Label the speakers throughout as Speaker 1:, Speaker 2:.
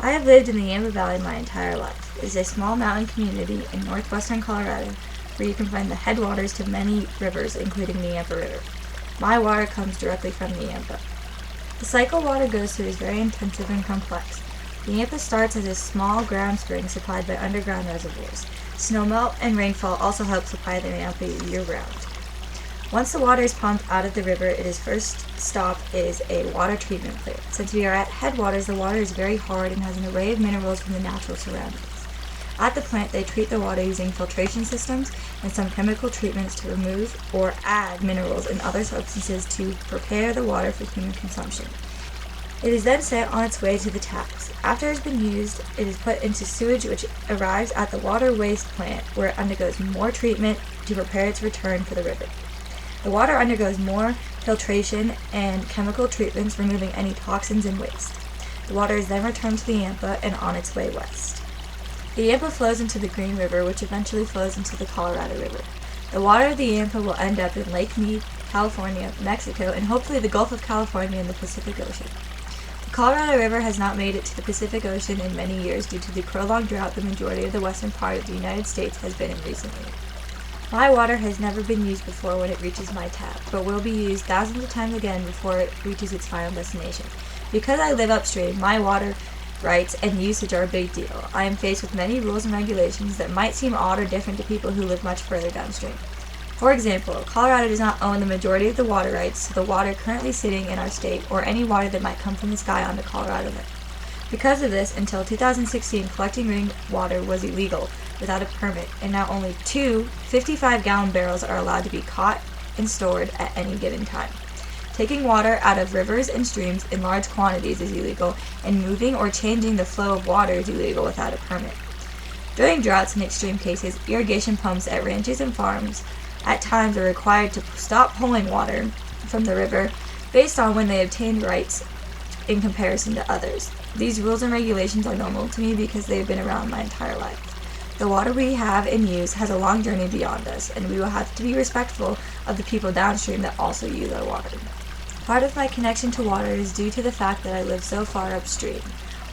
Speaker 1: I have lived in the Yampa Valley my entire life. It is a small mountain community in northwestern Colorado where you can find the headwaters to many rivers, including the Yampa River. My water comes directly from the Yampa. The cycle water goes through is very intensive and complex. The Yampa starts as a small ground spring supplied by underground reservoirs. Snowmelt and rainfall also help supply the Yampa year-round. Once the water is pumped out of the river, its first stop is a water treatment plant. Since we are at headwaters, the water is very hard and has an array of minerals from the natural surroundings. At the plant, they treat the water using filtration systems and some chemical treatments to remove or add minerals and other substances to prepare the water for human consumption. It is then sent on its way to the taps. After it has been used, it is put into sewage which arrives at the water waste plant where it undergoes more treatment to prepare its return for the river. The water undergoes more filtration and chemical treatments, removing any toxins and waste. The water is then returned to the Yampa and on its way west. The Yampa flows into the Green River, which eventually flows into the Colorado River. The water of the Yampa will end up in Lake Mead, California, Mexico, and hopefully the Gulf of California and the Pacific Ocean. The Colorado River has not made it to the Pacific Ocean in many years due to the prolonged drought the majority of the western part of the United States has been in recently. My water has never been used before when it reaches my tap, but will be used thousands of times again before it reaches its final destination. Because I live upstream, my water rights and usage are a big deal. I am faced with many rules and regulations that might seem odd or different to people who live much further downstream. For example, Colorado does not own the majority of the water rights to the water currently sitting in our state or any water that might come from the sky onto Colorado land. Because of this, until 2016, collecting rainwater was illegal without a permit, and now only two 55-gallon barrels are allowed to be caught and stored at any given time. Taking water out of rivers and streams in large quantities is illegal, and moving or changing the flow of water is illegal without a permit. During droughts and extreme cases, irrigation pumps at ranches and farms at times are required to stop pulling water from the river based on when they obtained rights in comparison to others. These rules and regulations are normal to me because they have been around my entire life. The water we have in use has a long journey beyond us, and we will have to be respectful of the people downstream that also use our water. Part of my connection to water is due to the fact that I live so far upstream.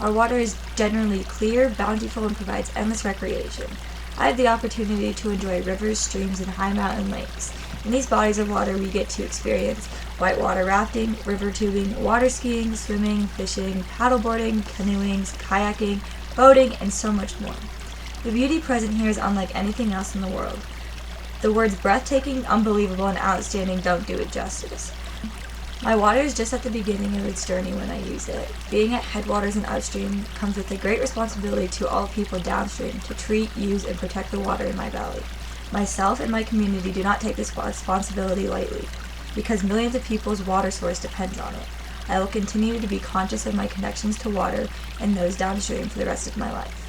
Speaker 1: Our water is generally clear, bountiful, and provides endless recreation. I have the opportunity to enjoy rivers, streams, and high mountain lakes. In these bodies of water, we get to experience whitewater rafting, river tubing, water skiing, swimming, fishing, paddleboarding, canoeing, kayaking, boating, and so much more. The beauty present here is unlike anything else in the world. The words breathtaking, unbelievable, and outstanding don't do it justice. My water is just at the beginning of its journey when I use it. Being at headwaters and upstream comes with a great responsibility to all people downstream to treat, use, and protect the water in my valley. Myself and my community do not take this responsibility lightly, because millions of people's water source depends on it. I will continue to be conscious of my connections to water and those downstream for the rest of my life.